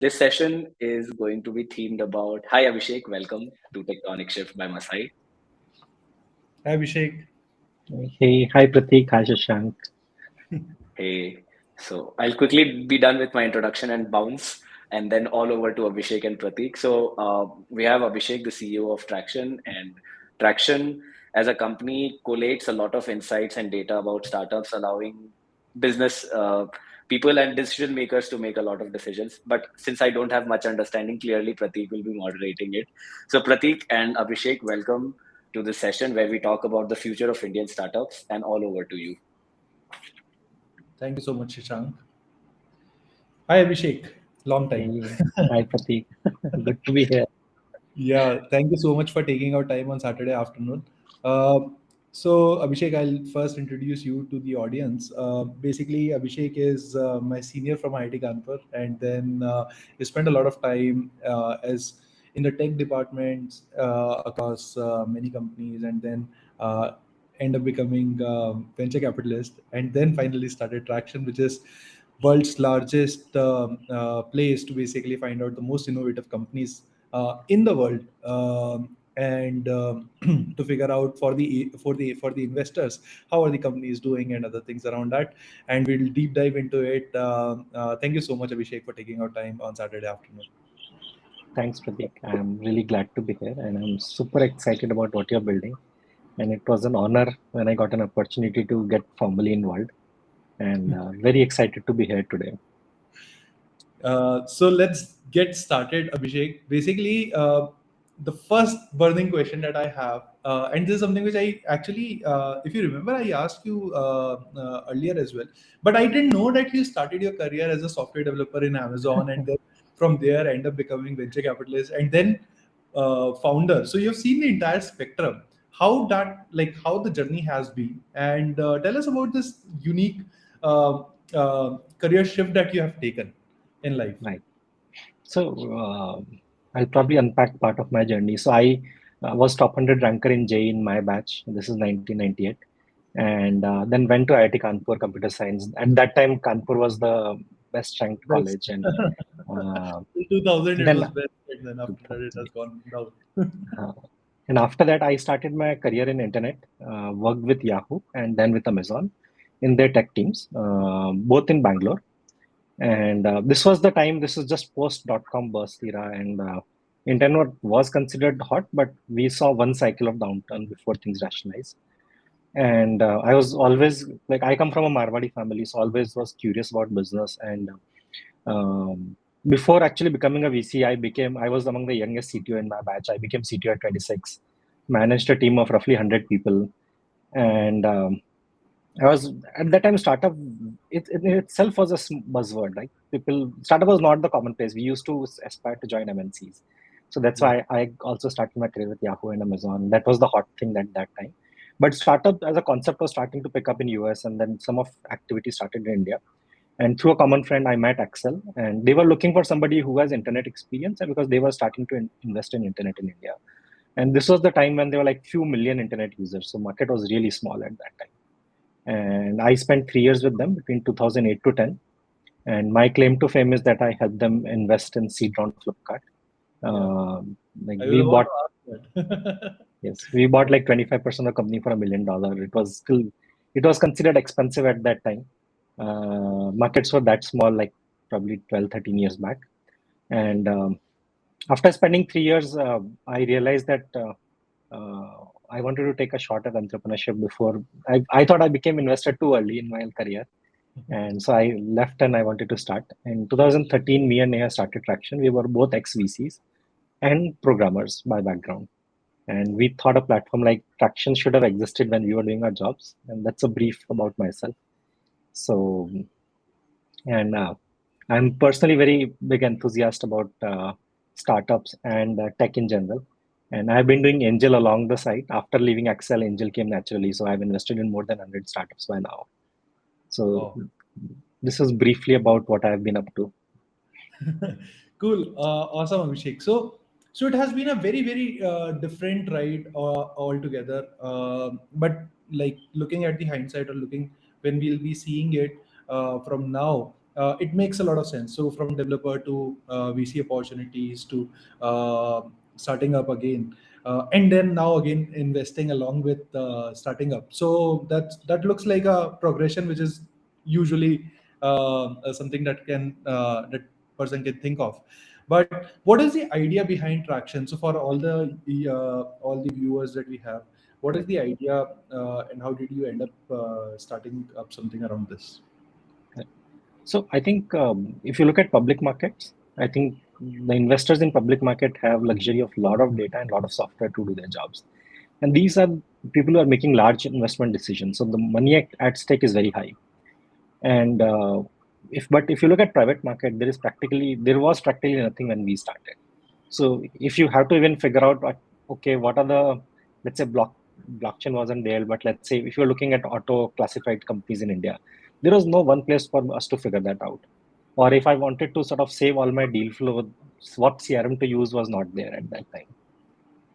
This session is going to be themed about. Hi, Abhishek. Welcome to Tectonic Shift by Masai. Hi, Abhishek. Hey, hi Pratik, hi Shashank. Hey, so I'll quickly be done with my introduction and bounce, and then all over to Abhishek and Pratik. So we have Abhishek, the CEO of Tracxn, and Tracxn as a company collates a lot of insights and data about startups, allowing business people and decision makers to make a lot of decisions. But since I don't have much understanding, clearly Pratik will be moderating it. So Pratik and Abhishek, welcome to this session where we talk about the future of Indian startups, and all over to you. Thank you so much, Shashank. Hi, Abhishek. Long time. Hey, hi Pratik. Good to be here. Yeah, thank you so much for taking our time on Saturday afternoon. So, Abhishek, I'll first introduce you to the audience. Basically, Abhishek is my senior from IIT Kanpur, and then he spent a lot of time as in the tech departments across many companies, and then uh, end up becoming venture capitalist, and then finally started Tracxn, which is world's largest place to basically find out the most innovative companies in the world, and to figure out for the investors how are the companies doing and other things around that, and we'll deep dive into it. Thank you so much, Abhishek, for taking our time on Saturday afternoon. Thanks Pratik. I'm really glad to be here and I'm super excited about what you're building. And it was an honor when I got an opportunity to get formally involved and very excited to be here today. So let's get started, Abhishek. Basically, the first burning question that I have, and this is something which I actually, if you remember, I asked you earlier as well, but I didn't know that you started your career as a software developer in Amazon, and then from there end up becoming venture capitalist, and then founder. So you've seen the entire spectrum. How the journey has been, and tell us about this unique career shift that you have taken in life. Right. So I'll probably unpack part of my journey. So I was top 100 ranker in JEE in my batch. This is 1998. And then went to IIT Kanpur Computer Science. At that time, Kanpur was the best ranked Best. college. And uh, In 2000, it then was best, and then after that, it has gone down. Uh, and after that, I started my career in internet, worked with Yahoo and then with Amazon in their tech teams, both in Bangalore. And this was the time, this is just post dot-com burst era, and internet was considered hot, but we saw one cycle of downturn before things rationalized. And I was always like, I come from a Marwadi family, so always was curious about business. And before actually becoming a VC, I was among the youngest CTO in my batch. I became CTO at 26, managed a team of roughly 100 people, and I was at that time startup. It in itself was a buzzword. Like people, startup was not the commonplace. We used to aspire to join MNCs, so that's Yeah. why I also started my career with Yahoo and Amazon. That was the hot thing at that time. But startup as a concept was starting to pick up in US, and then some of activity started in India. And through a common friend, I met Axel, and they were looking for somebody who has internet experience, and because they were starting to invest in internet in India. And this was the time when there were like few million internet users, so market was really small at that time. And I spent 3 years with them between 2008 to 10. And my claim to fame is that I helped them invest in seed round of Flipkart. Yeah. Like I was we about bought, to ask that. yes, we bought like 25% of the company for $1 million. It was considered expensive at that time. Markets were that small, like probably 12, 13 years back. And after spending 3 years, I realized that I wanted to take a shot at entrepreneurship before. I thought I became investor too early in my career. And so I left and I wanted to start. In 2013, me and Neha started Tracxn. We were both ex-VCs and programmers by background. And we thought a platform like Tracxn should have existed when we were doing our jobs. And that's a brief about myself. So, and I'm personally very big enthusiast about startups and tech in general. And I've been doing angel along the side. After leaving Excel, angel came naturally. So I've invested in more than 100 startups by now. So Wow. this is briefly about what I've been up to. Cool. Awesome, Abhishek. So it has been a very, very different ride altogether. But like looking at the hindsight, or looking when we'll be seeing it from now, it makes a lot of sense. So from developer to VC opportunities to starting up again, and then now again investing along with starting up. So that looks like a progression which is usually something that that person can think of. But what is the idea behind Tracxn? So for all the viewers that we have, what is the idea, and how did you end up starting up something around this? So I think if you look at public markets, I think the investors in public market have luxury of a lot of data and a lot of software to do their jobs. And these are people who are making large investment decisions. So the money at stake is very high. And if you look at private market, there was practically nothing when we started. So if you have to even figure out what are the, let's say blockchain wasn't there, but let's say if you're looking at auto classified companies in India, there was no one place for us to figure that out. Or if I wanted to sort of save all my deal flow, what CRM to use was not there at that time.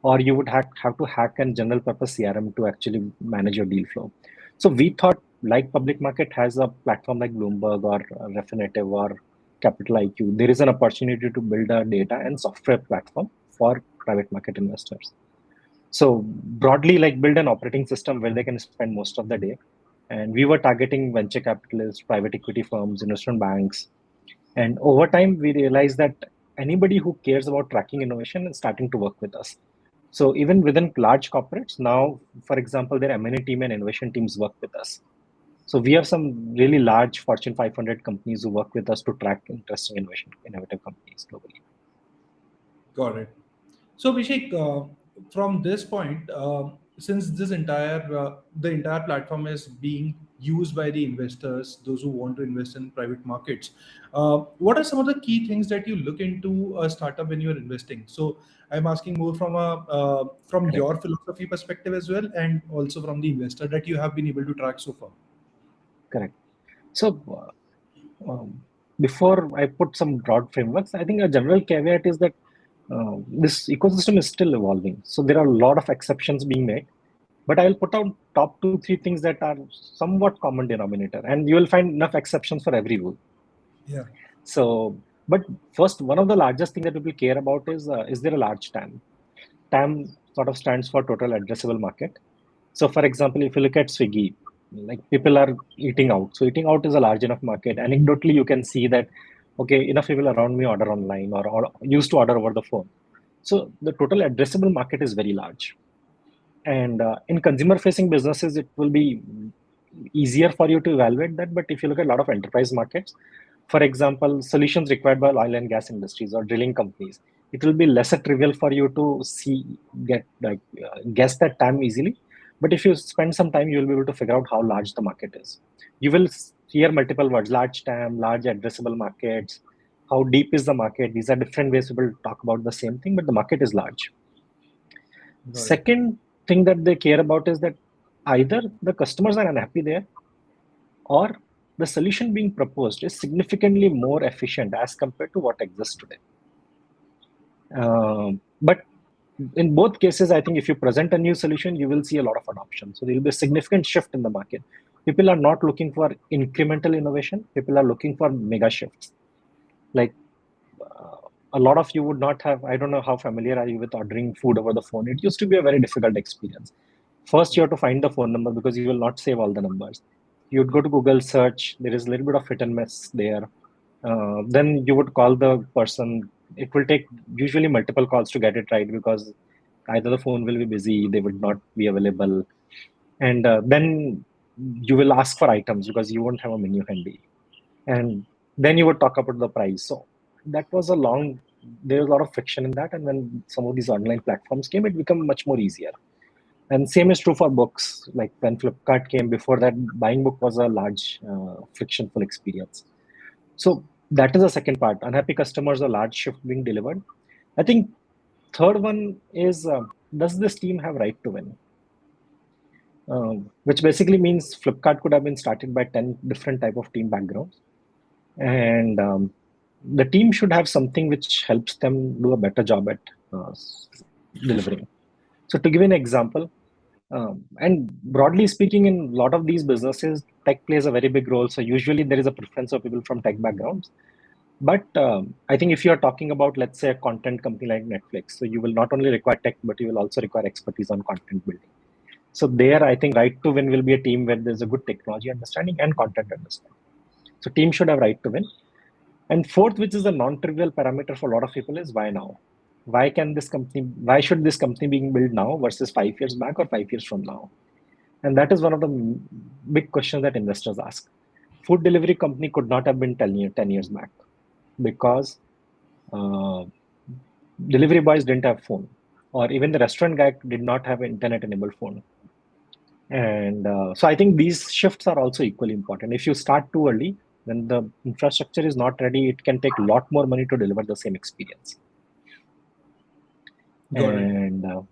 Or you would have to hack a general purpose CRM to actually manage your deal flow. So we thought, like public market has a platform like Bloomberg or Refinitiv or Capital IQ, there is an opportunity to build a data and software platform for private market investors. So broadly, like build an operating system where they can spend most of the day. And we were targeting venture capitalists, private equity firms, investment banks. And over time, we realized that anybody who cares about tracking innovation is starting to work with us. So even within large corporates, now, for example, their M&A team and innovation teams work with us. So we have some really large Fortune 500 companies who work with us to track interesting innovative companies globally. Got it. So Abhishek, from this point, since the entire platform is being used by the investors, those who want to invest in private markets, what are some of the key things that you look into a startup when you're investing? So I'm asking more from Correct. your philosophy perspective as well, and also from the investor that you have been able to track so far. Correct. So before I put some broad frameworks, I think a general caveat is that this ecosystem is still evolving. So there are a lot of exceptions being made, but I'll put out top 2-3 things that are somewhat common denominator, and you will find enough exceptions for every rule. Yeah. So, but first, one of the largest thing that people care about is there a large TAM? TAM sort of stands for total addressable market. So for example, if you look at Swiggy, like people are eating out. So eating out is a large enough market. Anecdotally, you can see that, okay, enough people around me order online or used to order over the phone. So the total addressable market is very large. And in consumer facing businesses, it will be easier for you to evaluate that. But if you look at a lot of enterprise markets, for example, solutions required by oil and gas industries or drilling companies, it will be lesser trivial for you to guess that TAM easily. But if you spend some time, you will be able to figure out how large the market is. You will hear multiple words: large TAM, large addressable markets. How deep is the market? These are different ways people talk about the same thing, but the market is large. Got it. Second thing that they care about is that either the customers are unhappy there, or the solution being proposed is significantly more efficient as compared to what exists today. But in both cases, I think if you present a new solution, you will see a lot of adoption. So there will be a significant shift in the market. People are not looking for incremental innovation. People are looking for mega shifts. Like a lot of you would not have, I don't know how familiar are you with ordering food over the phone. It used to be a very difficult experience. First, you have to find the phone number because you will not save all the numbers. You would go to Google search. There is a little bit of hit and miss there. Then you would call the person. It will take usually multiple calls to get it right because either the phone will be busy, they would not be available. And then you will ask for items because you won't have a menu handy. And then you would talk about the price. So that was there was a lot of friction in that. And when some of these online platforms came, it became much more easier. And same is true for books. Like when Flipkart came, before that, buying book was a large frictionful experience. So that is the second part. Unhappy customers, a large shift being delivered. I think third one is, does this team have right to win? Which basically means Flipkart could have been started by 10 different type of team backgrounds. And the team should have something which helps them do a better job at delivering. So to give an example, And broadly speaking, in a lot of these businesses, tech plays a very big role. So usually there is a preference of people from tech backgrounds. But I think if you are talking about, let's say, a content company like Netflix, so you will not only require tech, but you will also require expertise on content building. So there, I think right to win will be a team where there's a good technology understanding and content understanding. So team should have right to win. And fourth, which is a non-trivial parameter for a lot of people, is why now? Why should this company being built now versus 5 years back or 5 years from now? And that is one of the big questions that investors ask. Food delivery company could not have been 10 years back because uh, delivery boys didn't have phone, or even the restaurant guy did not have internet enabled phone. And so I think these shifts are also equally important. If you start too early, when the infrastructure is not ready, it can take a lot more money to deliver the same experience. Got it. And so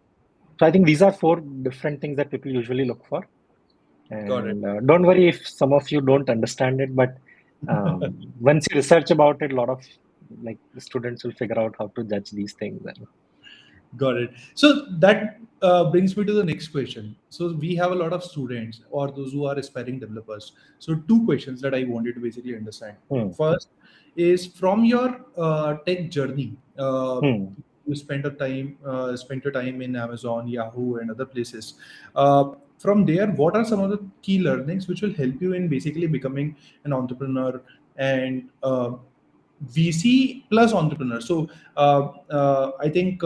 I think these are four different things that people usually look for. Got it. And don't worry if some of you don't understand it, but once you research about it, a lot of like the students will figure out how to judge these things. And Got it. So that brings me to the next question. So we have a lot of students or those who are aspiring developers. So two questions that I wanted to basically understand. hmm, First is from your tech journey. hmm, You spent your time in Amazon, Yahoo, and other places. From there, what are some of the key learnings which will help you in basically becoming an entrepreneur and VC plus entrepreneur? So I think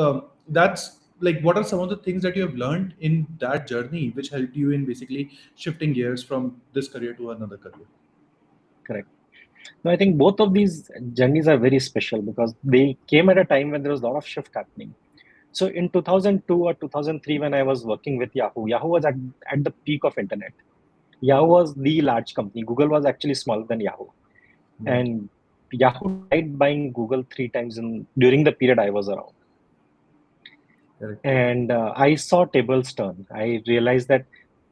that's like, what are some of the things that you have learned in that journey which helped you in basically shifting gears from this career to another career? correct. No, I think both of these journeys are very special because they came at a time when there was a lot of shift happening. So in 2002 or 2003, when I was working with Yahoo, Yahoo was at the peak of internet. Yahoo was the large company. Google was actually smaller than Yahoo. Yeah. And Yahoo tried buying Google 3 times during the period I was around. Correct. And I saw tables turn. I realized that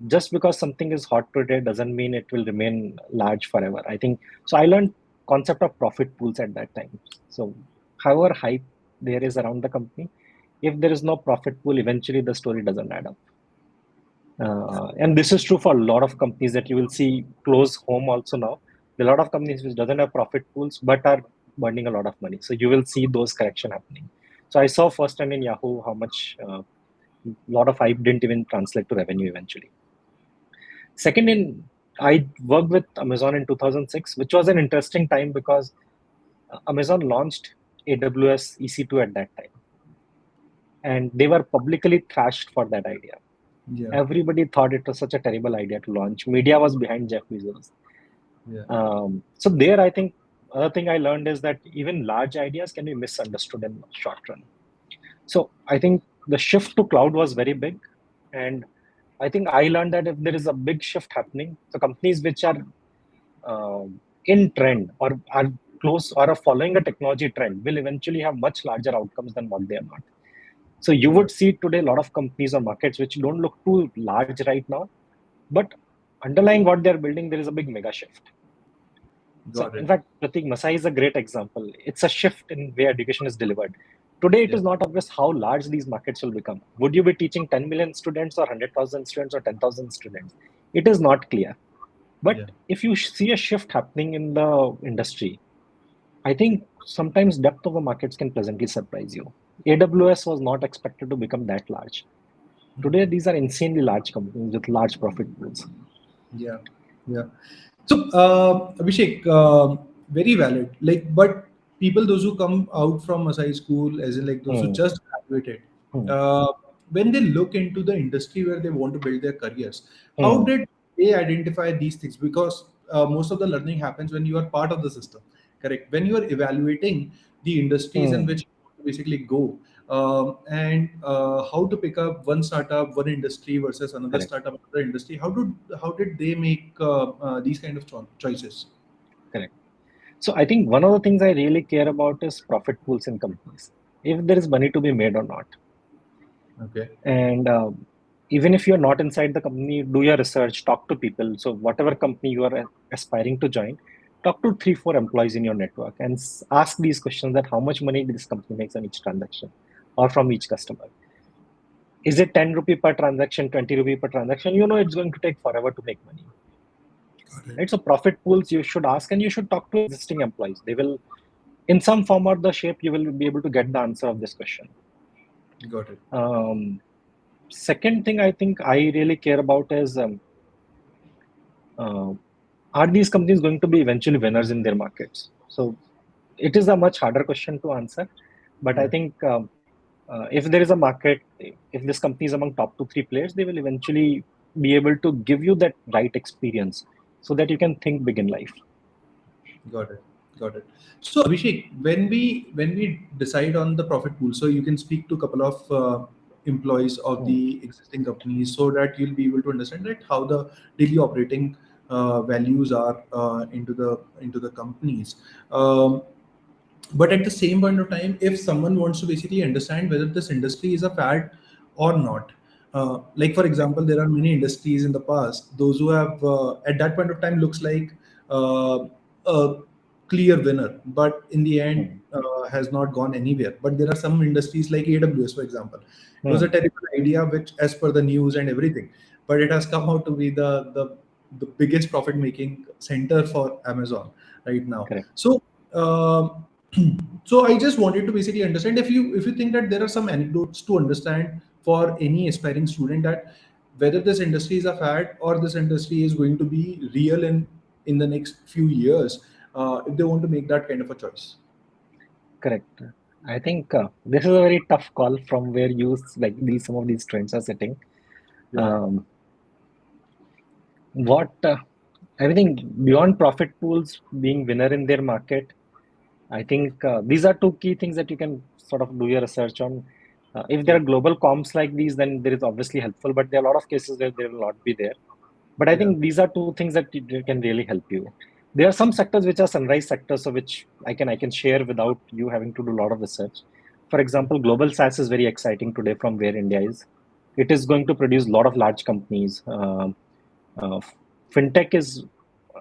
just because something is hot today doesn't mean it will remain large forever. I think so. I learned concept of profit pools at that time. So however hype there is around the company, if there is no profit pool, eventually the story doesn't add up. And this is true for a lot of companies that you will see close home also now. There are a lot of companies which doesn't have profit pools but are burning a lot of money. So you will see those correction happening. So I saw firsthand in Yahoo how much lot of hype didn't even translate to revenue eventually. Second, I worked with Amazon in 2006, which was an interesting time because Amazon launched AWS EC2 at that time, and they were publicly thrashed for that idea. Yeah. Everybody thought it was such a terrible idea to launch. Media was behind Jeff Bezos. Yeah. So there, I think other thing I learned is that even large ideas can be misunderstood in the short run. So I think the shift to cloud was very big, and I think I learned that if there is a big shift happening, the companies which are in trend or are close or are following a technology trend will eventually have much larger outcomes than what they are not. So you would see today a lot of companies or markets which don't look too large right now, but underlying what they're building, there is a big mega shift. So Got in it. fact, Pratik, Masai is a great example. It's a shift in way education is delivered. Today, it Yeah. is not obvious how large these markets will become. Would you be teaching 10 million students or 100,000 students or 10,000 students? It is not clear. But Yeah. if you see a shift happening in the industry, I think sometimes depth of the markets can pleasantly surprise you. AWS was not expected to become that large. Today, these are insanely large companies with large profit pools. Yeah. Yeah. So, Abhishek, very valid. Like, but people, those who come out from Masai school, as in like those who Hmm, just graduated, hmm, uh, when they look into the industry where they want to build their careers, how hmm, did they identify these things? Because most of the learning happens when you are part of the system, correct? When you are evaluating the industries in hmm. which you want to basically go, and how to pick up one startup, one industry versus another Correct, startup, another industry. How did they make these kind of choices? correct. So I think one of the things I really care about is profit pools in companies, if there is money to be made or not. Okay. And even if you're not inside the company, do your research, talk to people. So whatever company you are aspiring to join, talk to 3, 4 employees in your network and ask these questions: that how much money this company makes on each transaction or from each customer. Is it 10 rupee per transaction, 20 rupee per transaction? It's going to take forever to make money. Right? So profit pools you should ask, and you should talk to existing employees. They will, in some form or the shape, you will be able to get the answer of this question. Got it. Second thing I think I really care about is, are these companies going to be eventually winners in their markets? So it is a much harder question to answer, but I think if there is a market, if this company is among top 2-3 players, they will eventually be able to give you that right experience so that you can think big in life. Got it. Got it. So Abhishek, when we decide on the profit pool, so you can speak to a couple of employees of the existing companies, so that you'll be able to understand that how the daily operating values are into the companies. But at the same point of time, if someone wants to basically understand whether this industry is a fad or not, like for example, there are many industries in the past, those who have at that point of time looks like a clear winner, but in the end has not gone anywhere. But there are some industries like AWS, for example. It was a terrible idea, which, as per the news and everything, but it has come out to be the biggest profit making center for Amazon right now. Correct. So. So I just wanted to basically understand if you think that there are some anecdotes to understand for any aspiring student, that whether this industry is a fad or this industry is going to be real in the next few years, if they want to make that kind of a choice. Correct. I think this is a very tough call from where some of these trends are sitting. Yeah. I think beyond profit pools being winner in their market, I think these are two key things that you can sort of do your research on. If there are global comps like these, then there is obviously helpful, but there are a lot of cases where they will not be there. But I think these are two things that can really help you. There are some sectors which are sunrise sectors, so which I can share without you having to do a lot of research. For example, global SaaS is very exciting today from where India is. It is going to produce a lot of large companies. Fintech is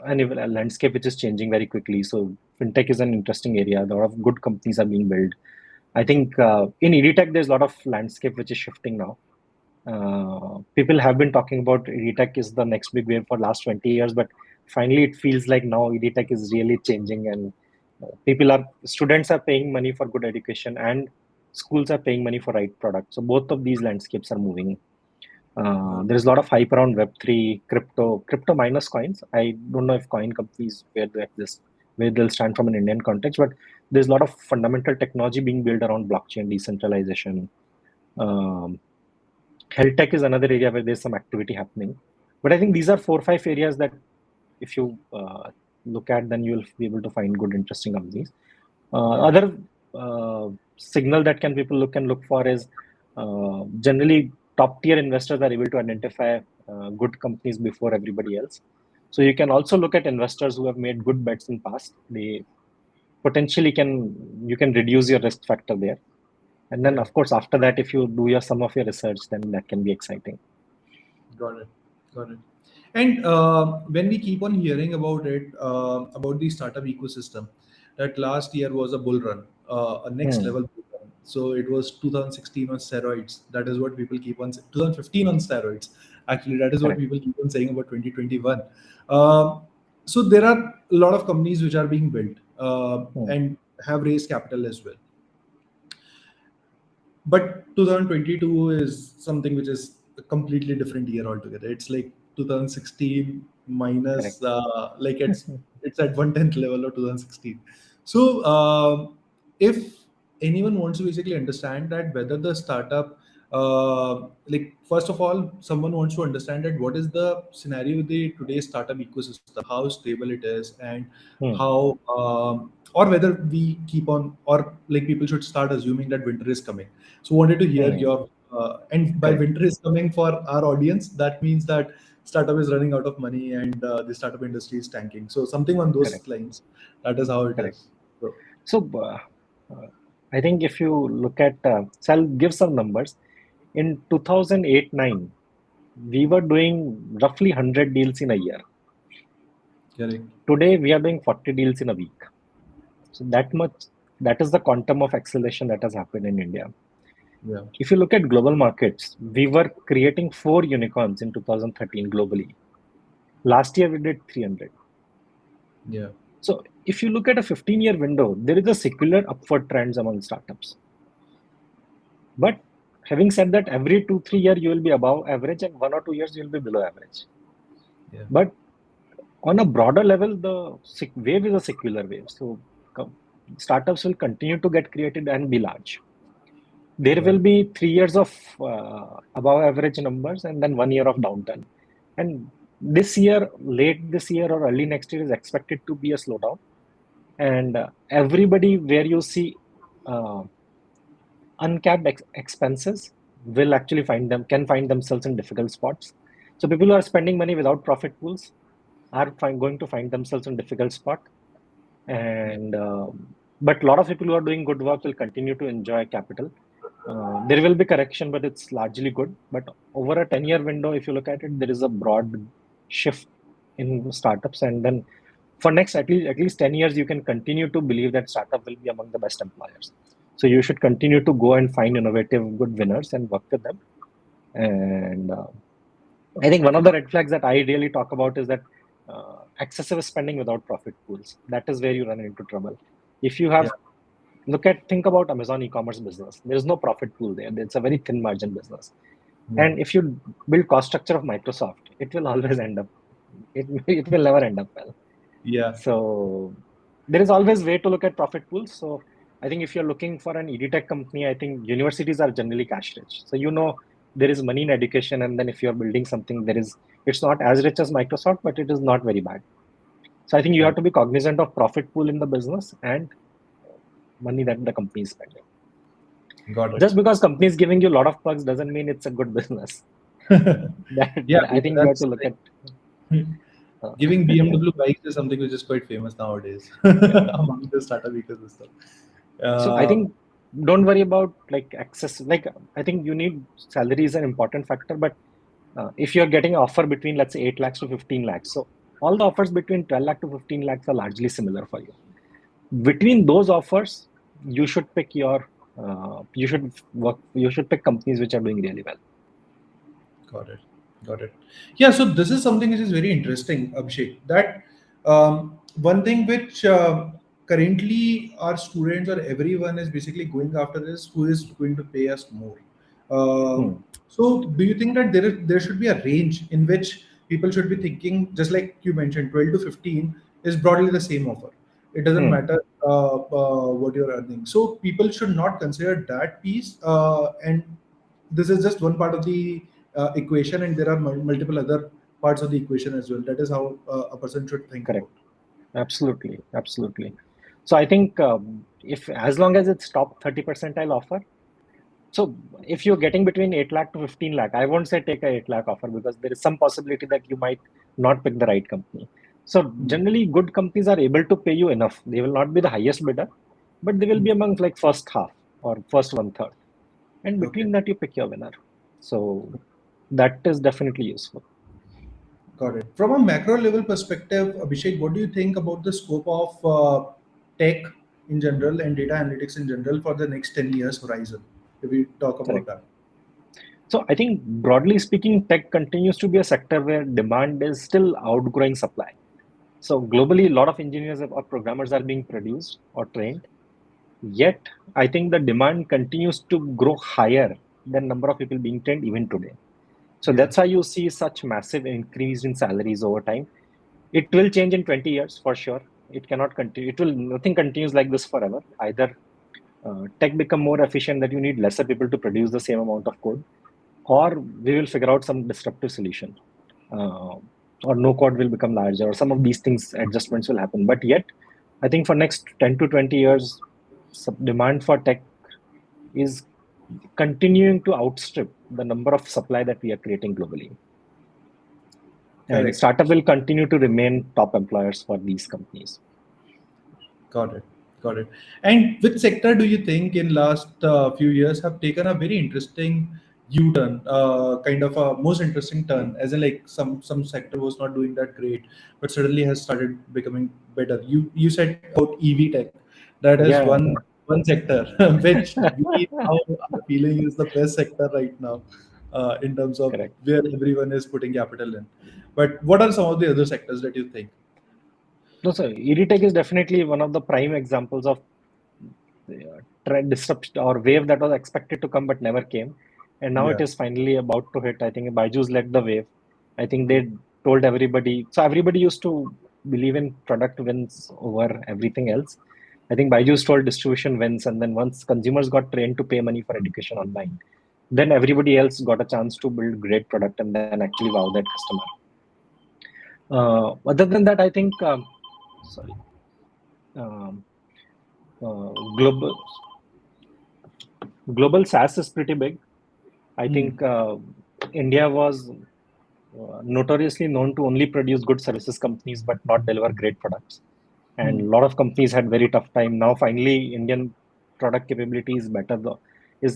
a landscape which is changing very quickly. So fintech is an interesting area. A lot of good companies are being built. I think in edtech there's a lot of landscape which is shifting now. People have been talking about edtech is the next big wave for last 20 years, but finally it feels like now edtech is really changing, and students are paying money for good education, and schools are paying money for right products. So both of these landscapes are moving. There's a lot of hype around Web3, crypto minus coins. I don't know if coin companies where they exist, where they'll stand from an Indian context, but there's a lot of fundamental technology being built around blockchain, decentralization. Health tech is another area where there's some activity happening. But I think these are 4 or 5 areas that if you look at, then you'll be able to find good, interesting companies. Other signal that people can look for is generally top tier investors are able to identify good companies before everybody else. So you can also look at investors who have made good bets in past. They potentially you can reduce your risk factor there. And then, of course, after that, if you do some of your research, then that can be exciting. Got it. Got it. And when we keep on hearing about it, about the startup ecosystem, that last year was a bull run, a next level bull run. So it was 2016 on steroids. That is what people keep on 2015 on steroids. Actually, that is what people keep on saying about 2021. So there are a lot of companies which are being built and have raised capital as well. But 2022 is something which is a completely different year altogether. It's like 2016 minus like it's at 1/10 level of 2016. So if anyone wants to basically understand that whether the startup like first of all, someone wants to understand that what is the scenario with the today's startup ecosystem, how stable it is, and how or whether we keep on, or like people should start assuming that winter is coming. So wanted to hear your and by winter is coming for our audience, that means that startup is running out of money and the startup industry is tanking. So something on those lines. That is how it is. So I think if you look at, so I'll give some numbers. In 2008-9, we were doing roughly 100 deals in a year. Correct. Today, we are doing 40 deals in a week. So that is the quantum of acceleration that has happened in India. Yeah. If you look at global markets, we were creating 4 unicorns in 2013 globally. Last year we did 300. Yeah. So if you look at a 15-year window, there is a secular upward trends among startups. But having said that, every 2-3 years you will be above average, and 1 or 2 years you will be below average. Yeah. But on a broader level, the wave is a secular wave. So startups will continue to get created and be large. There will be 3 years of above average numbers and then 1 year of downturn. And this year, late this year or early next year is expected to be a slowdown. And everybody where you see uncapped expenses will actually can find themselves in difficult spots. So people who are spending money without profit pools are going to find themselves in difficult spot. And but a lot of people who are doing good work will continue to enjoy capital. There will be correction, but it's largely good. But over a 10-year window, if you look at it, there is a broad shift in startups. And then for next at least 10 years, you can continue to believe that startup will be among the best employers. So you should continue to go and find innovative, good winners and work with them. And I think one of the red flags that I really talk about is that excessive spending without profit pools. That is where you run into trouble. If you have think about Amazon e-commerce business. There is no profit pool there. It's a very thin margin business. Yeah. And if you build cost structure of Microsoft, it will always end up, it will never end up well. Yeah. So there is always way to look at profit pools. So I think if you're looking for an edtech company, I think universities are generally cash rich. So there is money in education, and then if you're building something, it's not as rich as Microsoft, but it is not very bad. So I think you have to be cognizant of profit pool in the business and money that the company is spending. Got it. Just because company is giving you a lot of perks doesn't mean it's a good business. I think you have to look at giving BMW bikes is something which is quite famous nowadays among the startup ecosystem. So I think don't worry about access. I think you need salary is an important factor, but if you're getting an offer between, let's say, 8 lakhs to 15 lakhs, so all the offers between 12 lakh to 15 lakhs are largely similar for you. Between those offers, you should pick you should pick companies which are doing really well. Got it. Yeah, so this is something which is very interesting, Abhishek. That one thing which currently our students or everyone is basically going after is who is going to pay us more. So, do you think that there should be a range in which people should be thinking, just like you mentioned, 12 to 15 is broadly the same offer. It doesn't matter what you're earning. So people should not consider that piece. And this is just one part of the equation, and there are multiple other parts of the equation as well. That is how a person should think. Correct. Absolutely. So I think if as long as it's top 30 percentile offer, so if you're getting between 8 lakh to 15 lakh, I won't say take a 8 lakh offer because there is some possibility that you might not pick the right company. So generally good companies are able to pay you enough. They will not be the highest bidder, but they will be among first half or first 1/3. And between that you pick your winner. So that is definitely useful. Got it. From a macro level perspective, Abhishek, what do you think about the scope of tech in general and data analytics in general for the next 10 years horizon, if we talk about that? So I think broadly speaking, tech continues to be a sector where demand is still outgrowing supply. So globally, a lot of engineers or programmers are being produced or trained. Yet, I think the demand continues to grow higher than number of people being trained even today. So that's why you see such massive increase in salaries over time. It will change in 20 years for sure. It cannot continue. Nothing continues like this forever. Either tech become more efficient that you need lesser people to produce the same amount of code, or we will figure out some disruptive solution, or no code will become larger, or some of these things adjustments will happen. But yet, I think for next 10 to 20 years, demand for tech is continuing to outstrip the number of supply that we are creating globally. And startup will continue to remain top employers for these companies. Got it. And which sector do you think in last few years have taken a very interesting U-turn, kind of a most interesting turn, as in some sector was not doing that great, but suddenly has started becoming better. You said about EV tech. That is one one sector, which we now are feeling is the best sector right now, in terms of Correct. where everyone is putting capital in. But what are some of the other sectors that you think? No, sir. EdTech is definitely one of the prime examples of trend disruption or wave that was expected to come but never came, and now it Yeah. is finally about to hit. I think Byju's led the wave. I think Hmm. they told everybody. So everybody used to believe in product wins over everything else. I think Byju's told distribution wins, and then once consumers got trained to pay money for education online, then everybody else got a chance to build great product and then actually wow that customer. Other than that, I think sorry, um, global SaaS is pretty big. I Hmm. think India was notoriously known to only produce good services companies but not deliver great products. And Hmm. a lot of companies had very tough time. Now, finally, Indian product capability is better, though, is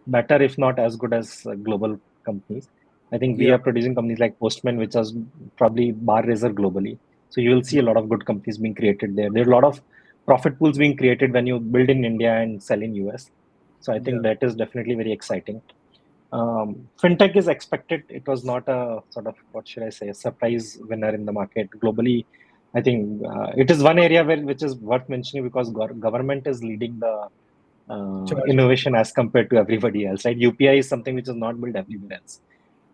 better if not as good as global companies. I think we Yeah. are producing companies like Postman, which is probably bar raiser globally. So you will see a lot of good companies being created there. There are a lot of profit pools being created when you build in India and sell in US. So I Yeah. think that is definitely very exciting. Fintech is expected. It was not a sort of, what should I say, a surprise winner in the market globally. I think it is one area which is worth mentioning because government is leading the Charge. innovation as compared to everybody else, right? UPI is something which is not built everywhere else.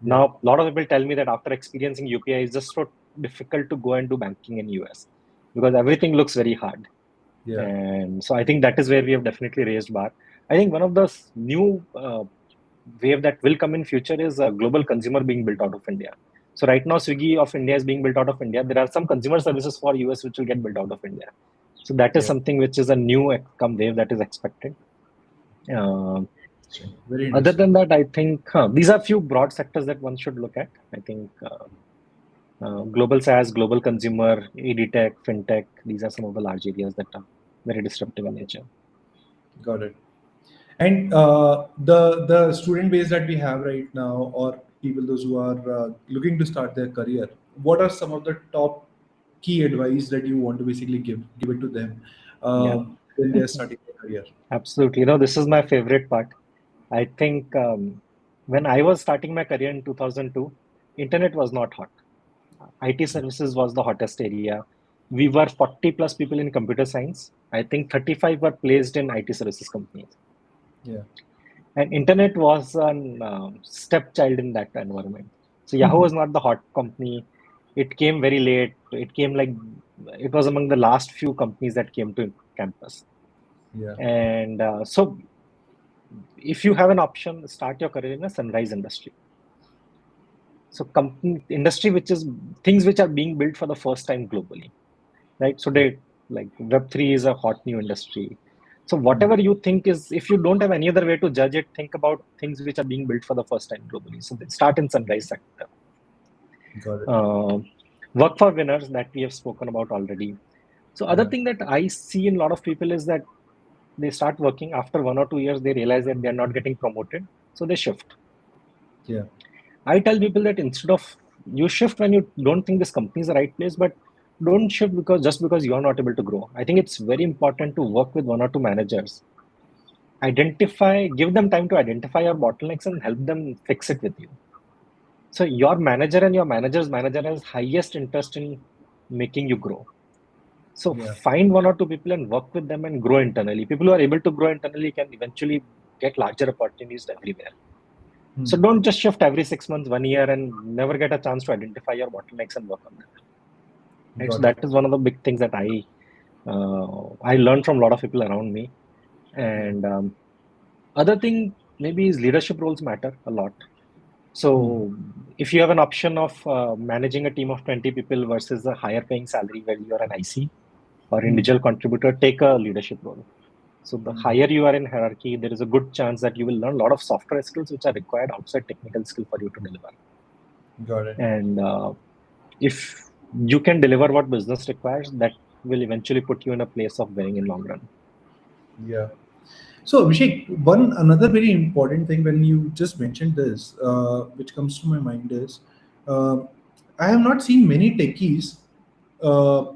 Yeah. Now, a lot of people tell me that after experiencing UPI, it's just so difficult to go and do banking in US because everything looks very hard. Yeah. And so I think that is where we have definitely raised bar. I think one of the new wave that will come in future is a global consumer being built out of India. So right now, Swiggy of India is being built out of India. There are some consumer services for US which will get built out of India. So that is Yeah. something which is a new come wave that is expected. Uh, Very Other interesting. than that, I think these are few broad sectors that one should look at. I think global SaaS, global consumer, EdTech, FinTech, these are some of the large areas that are very disruptive in nature. Got it. And the student base that we have right now, or people those who are looking to start their career, what are some of the top key advice that you want to basically give it to them Yeah, when they're starting their career? absolutely. This is my favorite part. I think when I was starting my career in 2002, internet was not hot. IT services was the hottest area. We were 40 plus people in computer science. I think 35 were placed in IT services companies. Yeah. And internet was a stepchild in that environment. So Yahoo was not the hot company. It came very late. It came like, it was among the last few companies that came to campus. Yeah. And so if you have an option, start your career in a sunrise industry. So company industry, which is things which are being built for the first time globally, right? So Yeah. they like Web3 is a hot new industry. So Hmm. whatever you think is, if you don't have any other way to judge it, think about things which are being built for the first time globally. So they start in sunrise sector. Got it. Uh, Work for winners that we have spoken about already. So other Yeah. thing that I see in a lot of people is that they start working after 1 or 2 years, they realize that they are not getting promoted, so they shift. Yeah. I tell people that instead of you shift when you don't think this company is the right place, but don't shift because you're not able to grow. I think it's very important to work with 1 or 2 managers. Give them time to identify your bottlenecks and help them fix it with you. So your manager and your manager's manager has highest interest in making you grow. So Yeah. find 1 or 2 people and work with them and grow internally. People who are able to grow internally can eventually get larger opportunities everywhere. Hmm. So don't just shift every 6 months, 1 year, and never get a chance to identify your bottlenecks and work on them. Right. So Got it. that is one of the big things that I learned from a lot of people around me. Yeah. And other thing maybe is leadership roles matter a lot. Hmm. So if you have an option of managing a team of 20 people versus a higher paying salary where you are an IC or Hmm. individual contributor, take a leadership role. So the Hmm. higher you are in hierarchy, there is a good chance that you will learn a lot of software skills which are required outside technical skill for you to deliver. Got it. And if you can deliver what business requires, that will eventually put you in a place of winning in long run. Yeah. So Abhishek, one another very important thing when you just mentioned this, which comes to my mind is, uh, I have not seen many techies uh,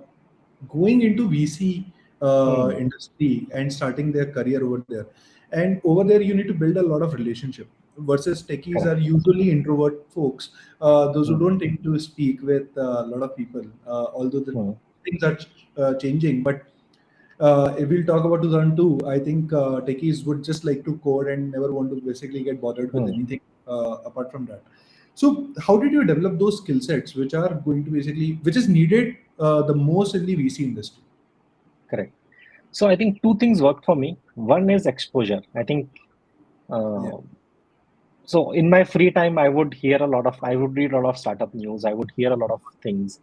going into VC industry and starting their career over there. And over there, you need to build a lot of relationship. Versus techies are Correct. usually introvert folks, those who don't tend to speak with a lot of people. Although the things are changing, but if we'll talk about 2002, I think techies would just like to code and never want to basically get bothered with anything apart from that. So, how did you develop those skill sets, which are going to basically, which is needed the most in the VC industry? Correct. So I think two things worked for me. One is exposure. I think Yeah. so in my free time, I would read a lot of startup news. I would hear a lot of things.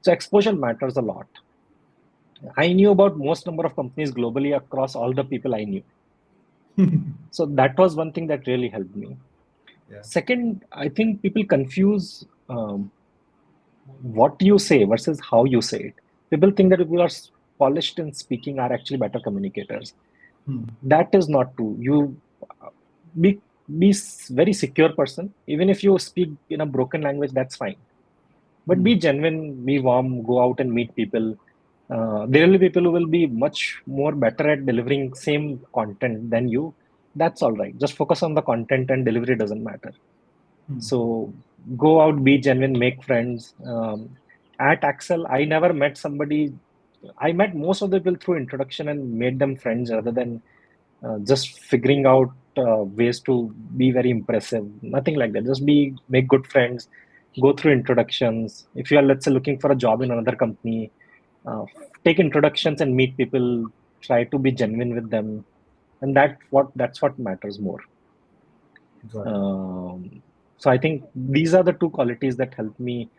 So exposure matters a lot. I knew about most number of companies globally across all the people I knew. So that was one thing that really helped me. Yeah. Second, I think people confuse what you say versus how you say it. People think that people are polished in speaking are actually better communicators. That is not true. You be very secure person. Even if you speak in a broken language, that's fine. But be genuine, be warm, go out and meet people. There will be people who will be much more better at delivering same content than you. That's all right. Just focus on the content and delivery doesn't matter. So go out, be genuine, make friends. At Axel, I never met somebody. I met most of the people through introduction and made them friends rather than just figuring out ways to be very impressive. Nothing like that. Just make good friends, go through introductions. If you are, let's say, looking for a job in another company, take introductions and meet people. Try to be genuine with them, and that's what matters more. So I think these are the two qualities that help me.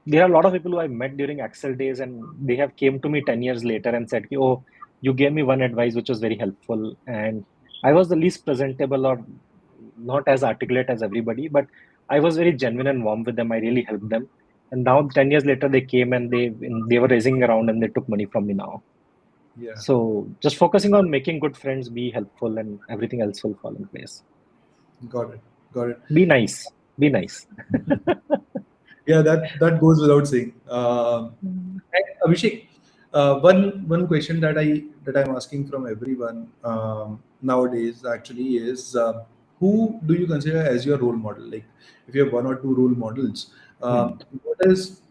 There are a lot of people who I met during Axel days, and they have came to me 10 years later and said, "Oh, you gave me one advice which was very helpful." And I was the least presentable or not as articulate as everybody, but I was very genuine and warm with them. I really helped them. And now 10 years later, they came and they were raising around and they took money from me now. Yeah. So just focusing on making good friends, be helpful, and everything else will fall in place. Got it. Got it. Be nice. Be nice. Yeah, that goes without saying. And Abhishek, one question that I'm asking from everyone nowadays actually is, who do you consider as your role model? Like, if you have one or two role models, what is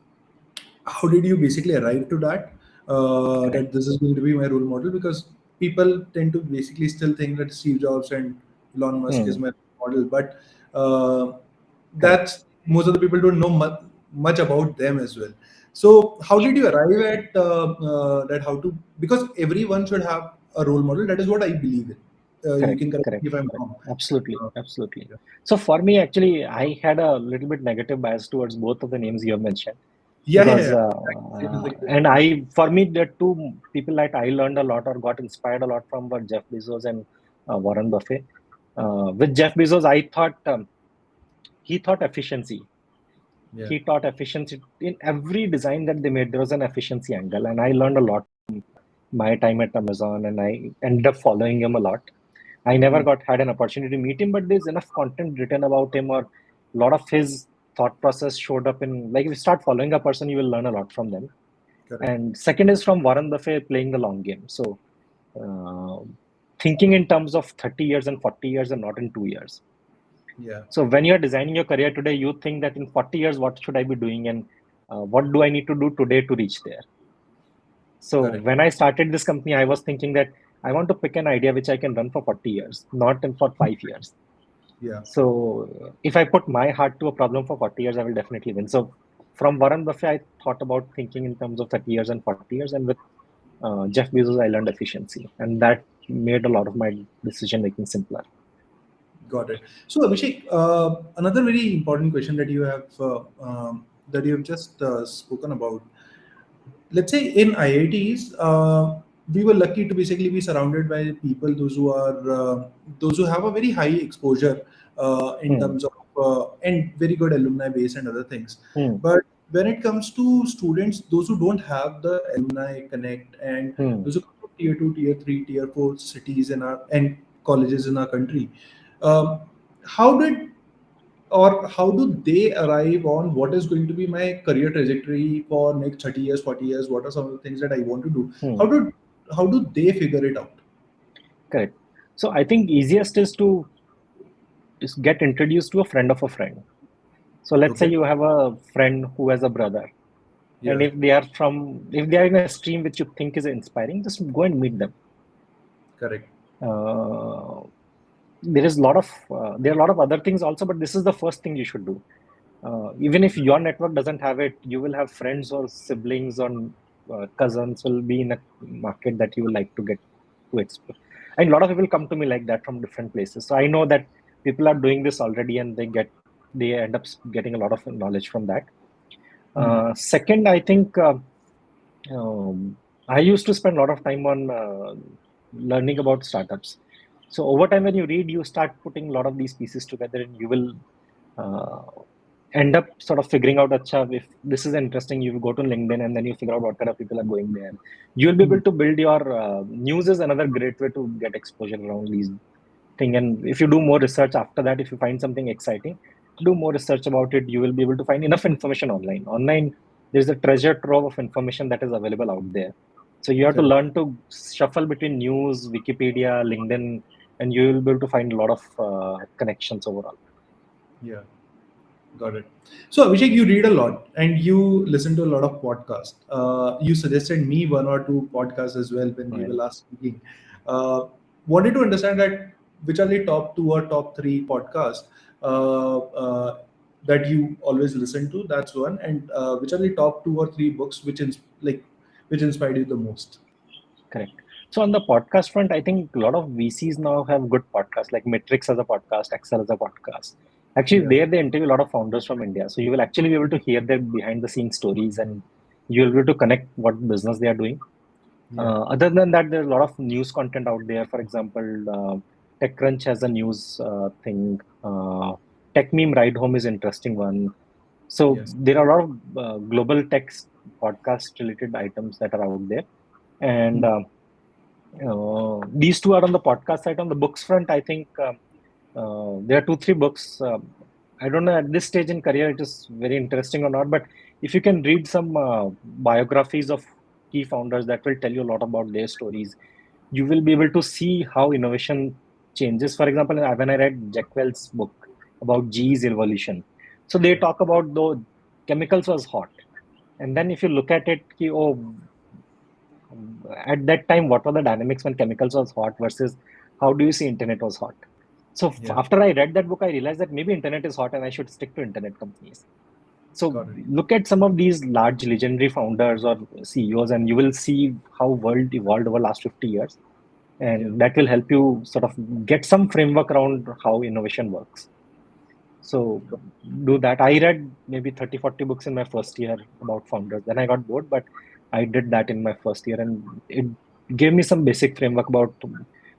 how did you basically arrive to that that this is going to be my role model? Because people tend to basically still think that Steve Jobs and Elon Musk is my model, but that's most of the people don't know much about them as well. So how did you arrive at that? How to, because everyone should have a role model. That is what I believe in. You can correct me if I'm wrong. Absolutely. Yeah. So for me, actually, I had a little bit negative bias towards both of the names you have mentioned. Yeah, Because, yeah. for me, the two people that I learned a lot or got inspired a lot from were Jeff Bezos and Warren Buffett. With Jeff Bezos, I thought he thought efficiency. Yeah. He taught efficiency in every design that they made. There was an efficiency angle, and I learned a lot from my time at Amazon, and I ended up following him a lot. I never had an opportunity to meet him, but there's enough content written about him, or a lot of his thought process showed up in, like, if you start following a person, you will learn a lot from them. Correct. And second is from Warren Buffett, playing the long game. So thinking in terms of 30 years and 40 years and not in 2 years. Yeah. So when you're designing your career today, you think that in 40 years, what should I be doing, and what do I need to do today to reach there? So when I started this company, I was thinking that I want to pick an idea which I can run for 40 years, not for 5 years. Yeah. So if I put my heart to a problem for 40 years, I will definitely win. So from Warren Buffett, I thought about thinking in terms of 30 years and 40 years. And with Jeff Bezos, I learned efficiency. And that made a lot of my decision making simpler. Got it. So Abhishek, another very important question that you have just spoken about. Let's say in IITs, we were lucky to basically be surrounded by people those who have a very high exposure in terms of and very good alumni base and other things. But when it comes to students, those who don't have the alumni connect and those who come from tier 2, tier 3, tier 4 cities and colleges in our country, how do they arrive on what is going to be my career trajectory for next 30 years, 40 years? What are some of the things that I want to do? How do do they figure it out? Correct. So I think easiest is to just get introduced to a friend of a friend. So let's say Okay. you have a friend who has a brother, and Yeah. if they are in a stream which you think is inspiring, just go and meet them. Correct. Uh, there are a lot of other things also, but this is the first thing you should do. Even if your network doesn't have it, you will have friends or siblings or cousins will be in a market that you will like to get to explore. And a lot of people come to me like that from different places. So I know that people are doing this already, and they end up getting a lot of knowledge from that. Second, I think I used to spend a lot of time on learning about startups. So over time, when you read, you start putting a lot of these pieces together, and you will end up sort of figuring out, acha, if this is interesting, you go to LinkedIn and then you figure out what kind of people are going there. You will be able to build your news is another great way to get exposure around these things. And if you do more research after that, if you find something exciting, do more research about it. You will be able to find enough information online. Online, there's a treasure trove of information that is available out there. So you have to Correct. learn to shuffle between news, Wikipedia, LinkedIn, and you will be able to find a lot of connections overall. Yeah. Got it. So Abhishek, you read a lot and you listen to a lot of podcasts. You suggested me one or two podcasts as well when we were Right. last speaking. Wanted to understand that which are the top two or top three podcasts uh, that you always listen to. That's one. And which are the top two or three books which inspired you the most? Correct. So on the podcast front, I think a lot of VCs now have good podcasts, like Matrix as a podcast, Excel as a podcast. Actually, Yeah. there they interview a lot of founders from India. So you will actually be able to hear their behind the scenes stories, and you'll be able to connect what business they are doing. Yeah. Other than that, there's a lot of news content out there. For example, TechCrunch has a news thing. Tech Meme Ride Home is interesting one. So Yes. there are a lot of global tech podcast related items that are out there. And these two are on the podcast side. On the books front, I think there are two, three books. I don't know at this stage in career it is very interesting or not, but if you can read some biographies of key founders that will tell you a lot about their stories, you will be able to see how innovation changes. For example, when I read Jack Welch's book about GE's evolution, so they Yeah. talk about though chemicals was hot, and then if you look at it, at that time, what were the dynamics when chemicals was hot versus how do you see internet was hot? So Yeah. after I read that book, I realized that maybe internet is hot and I should stick to internet companies. So Got it. look at some of these large legendary founders or CEOs, and you will see how world evolved over last 50 years, Yeah. and that will help you sort of get some framework around how innovation works. So do that. I read maybe 30, 40 books in my first year about founders. Then I got bored, but I did that in my first year, and it gave me some basic framework about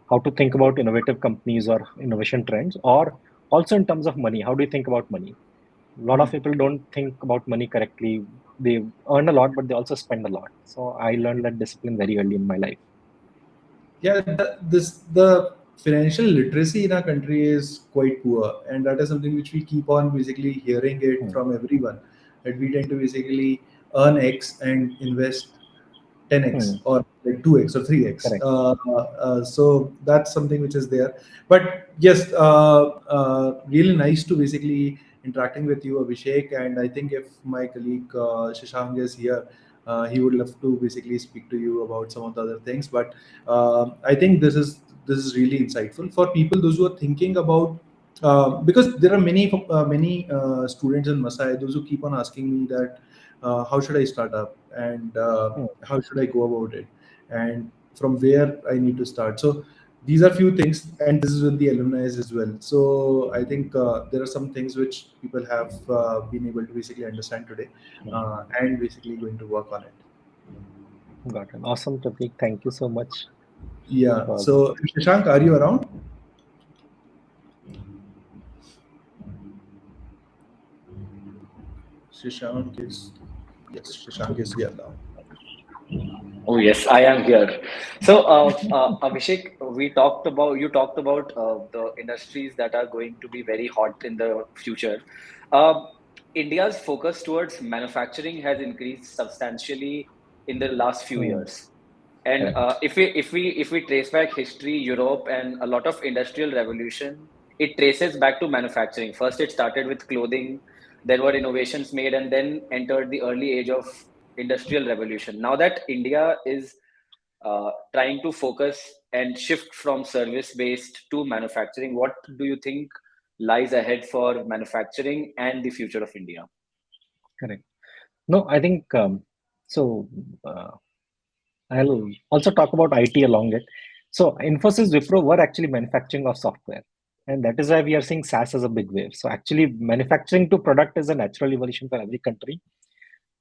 how to think about innovative companies or innovation trends, or also in terms of money. How do you think about money? A lot of people don't think about money correctly. They earn a lot, but they also spend a lot. So I learned that discipline very early in my life. Yeah, the financial literacy in our country is quite poor, and that is something which we keep on basically hearing it Hmm. from everyone, that we tend to basically earn X and invest 10x Hmm. or like 2x or 3x. Correct. So that's something which is there. But yes, really nice to basically interacting with you, Abhishek. And I think if my colleague Shashank is here, he would love to basically speak to you about some of the other things. But I think this is really insightful for people those who are thinking about. Because there are many students in Masai, those who keep on asking me that how should I start up, and Hmm. how should I go about it, and from where I need to start. So these are few things, and this is with the alumni as well. So I think there are some things which people have been able to basically understand today, and basically going to work on it. Got it. Awesome, Pratik. Thank you so much Yeah. for So Shashank, are you around? Shashank is Yes. Shashank is here now. Oh yes, I am here. So, Abhishek, you talked about the industries that are going to be very hot in the future. Uh, India's focus towards manufacturing has increased substantially in the last few Hmm. years. And Correct. if we trace back history, Europe and a lot of industrial revolution, it traces back to manufacturing. First, it started with clothing, then were innovations made, and then entered the early age of industrial revolution. Now that India is trying to focus and shift from service based to manufacturing, what do you think lies ahead for manufacturing and the future of India? Correct. No, I think so. Uh, I'll also talk about IT along it. So Infosys, Wipro were actually manufacturing of software, and that is why we are seeing SaaS as a big wave. So actually, manufacturing to product is a natural evolution for every country.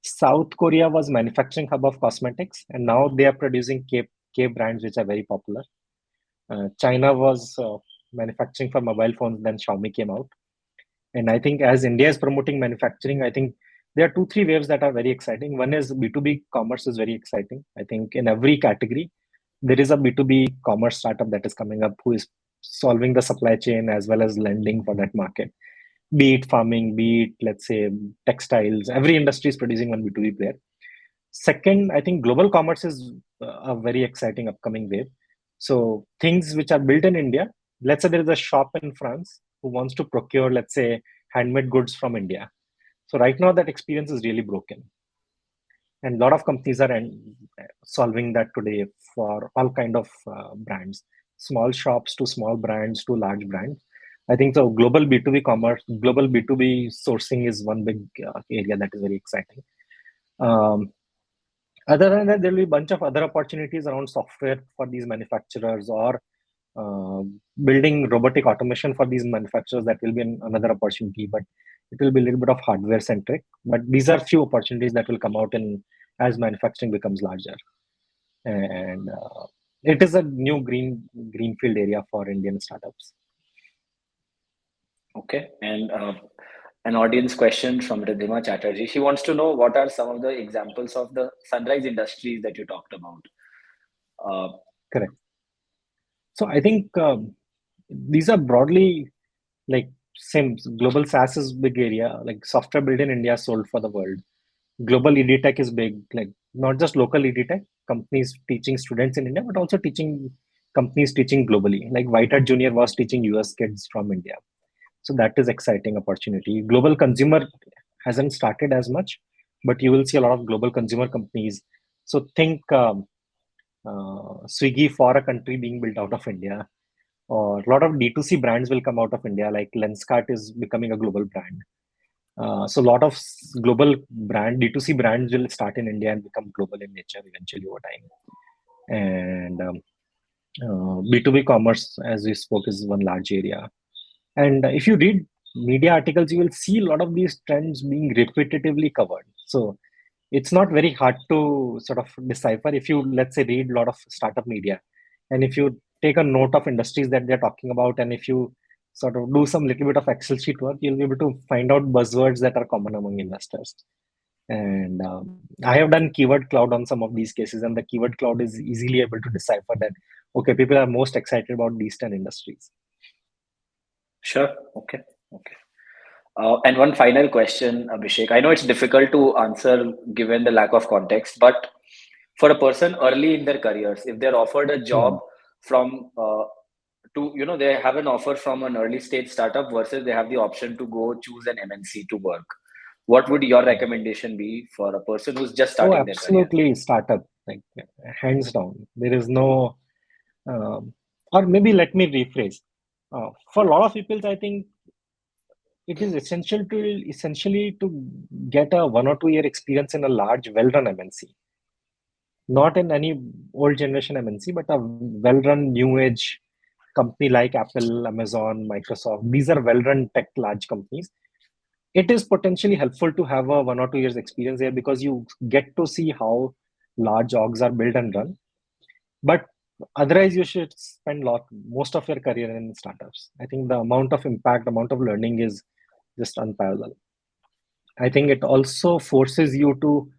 South Korea was manufacturing hub of cosmetics, and now they are producing K brands which are very popular. China was manufacturing for mobile phones, then Xiaomi came out. And I think as India is promoting manufacturing, I think there are two, three waves that are very exciting. One is B2B commerce is very exciting. I think in every category, there is a B2B commerce startup that is coming up who is solving the supply chain as well as lending for that market. Be it farming, be it, let's say, textiles, every industry is producing one B2B player. Second, I think global commerce is a very exciting upcoming wave. So things which are built in India, let's say there is a shop in France who wants to procure, let's say, handmade goods from India. So right now that experience is really broken. And a lot of companies are solving that today for all kind of brands, small shops to small brands to large brands. I think so. Global B2B commerce, global B2B sourcing is one big area that is very exciting. Other than that, there will be a bunch of other opportunities around software for these manufacturers or uh, building robotic automation for these manufacturers. That will be another opportunity, but it will be a little bit of hardware centric. But these are few opportunities that will come out in as manufacturing becomes larger, and it is a new greenfield area for Indian startups. Okay, and an audience question from Ridhima Chatterjee. She wants to know what are some of the examples of the sunrise industries that you talked about. Correct. So I think these are broadly like same global SaaS is big area, like software built in India sold for the world. Global EdTech is big, like not just local EdTech, companies teaching students in India, but also teaching companies teaching globally. Like White Hat Junior was teaching US kids from India. So that is exciting opportunity. Global consumer hasn't started as much, but you will see a lot of global consumer companies. So think Swiggy for a country being built out of India, or a lot of D2C brands will come out of India, like Lenskart is becoming a global brand. So a lot of global D2C brands will start in India and become global in nature eventually over time. And B2B commerce, as we spoke, is one large area. And if you read media articles, you will see a lot of these trends being repetitively covered. So it's not very hard to sort of decipher if you, let's say, read a lot of startup media. And if you take a note of industries that they're talking about, and if you sort of do some little bit of Excel sheet work, you'll be able to find out buzzwords that are common among investors. And I have done keyword cloud on some of these cases, and the keyword cloud is easily able to decipher that, okay, people are most excited about these 10 industries. Sure. Okay. Okay. And one final question, Abhishek. I know it's difficult to answer given the lack of context, but for a person early in their careers, if they're offered a job from they have an offer from an early stage startup versus they have the option to go choose an MNC to work, what would your recommendation be for a person who's just Oh, starting their career? absolutely, startup, like hands down. There is no, or maybe let me rephrase. For a lot of people, I think it is essentially to get a 1 or 2 year experience in a large, well-run MNC, not in any old generation MNC, but a well-run new age company like Apple, Amazon, Microsoft. These are well-run tech large companies. It is potentially helpful to have a 1 or 2 years experience there because you get to see how large orgs are built and run. But otherwise, you should spend most of your career in startups. I think the amount of impact, amount of learning is just unparalleled. I think it also forces you to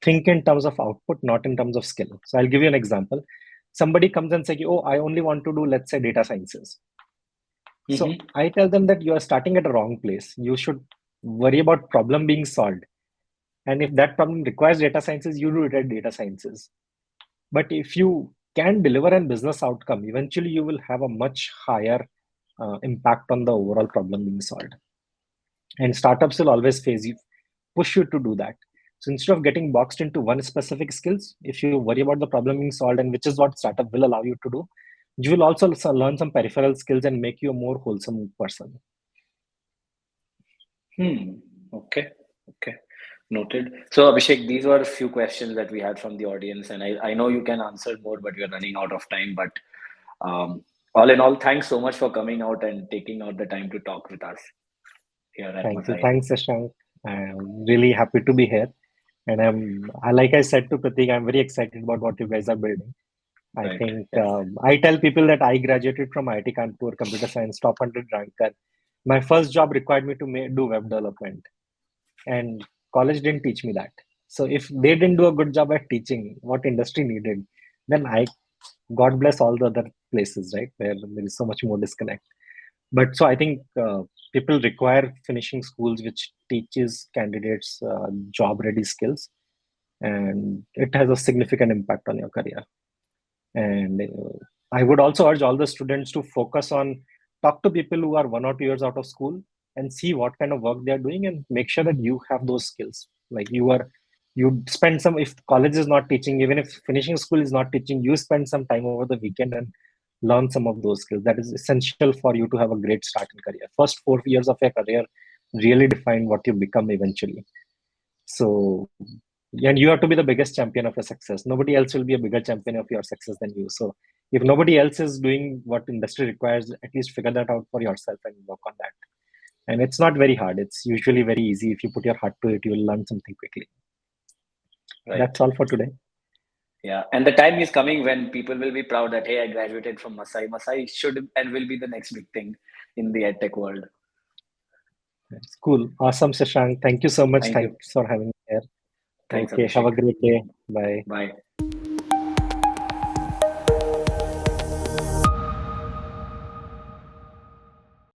think in terms of output, not in terms of skill. So I'll give you an example. Somebody comes and says, "Oh, I only want to do, let's say, data sciences." So I tell them that you are starting at a wrong place. You should worry about problem being solved. And if that problem requires data sciences, you do it at data sciences. But if you can deliver a business outcome, eventually you will have a much higher impact on the overall problem being solved. And startups will always push you to do that. So instead of getting boxed into one specific skills, if you worry about the problem being solved, and which is what startup will allow you to do, you will also learn some peripheral skills and make you a more wholesome person. Okay. Noted. So Abhishek, these were a few questions that we had from the audience, and I know you can answer more, but we are running out of time. But all in all, thanks so much for coming out and taking out the time to talk with us here at Thank you. Masai. Thanks, Shashank. I'm really happy to be here. And like I said to Pratik, I'm very excited about what you guys are building. I Right. think Yeah. I tell people that I graduated from IIT Kanpur, computer science, top 100 ranker. My first job required me to do web development, and college didn't teach me that. So if they didn't do a good job at teaching what industry needed, then God bless all the other places, right, where there is so much more disconnect. But so I think people require finishing schools which teaches candidates job ready skills, and it has a significant impact on your career. And I would also urge all the students to focus on talk to people who are 1 or 2 years out of school and see what kind of work they are doing, and make sure that you have those skills. Like you spend some, if college is not teaching, even if finishing school is not teaching, you spend some time over the weekend and learn some of those skills. That is essential for you to have a great start in career. First 4 years of your career really define what you become eventually. So, and you have to be the biggest champion of your success. Nobody else will be a bigger champion of your success than you. So if nobody else is doing what industry requires, at least figure that out for yourself and work on that. And it's not very hard. It's usually very easy. If you put your heart to it, you will learn something quickly. Right. That's all for today. Yeah, and the time is coming when people will be proud that, hey, I graduated from Masai. Masai should and will be the next big thing in the edtech world. That's cool. Awesome, Shashank. Thank you so much. Thank you. Thanks for having me here. Thanks, Okay. Have Abhishek. a great day. Bye. Bye.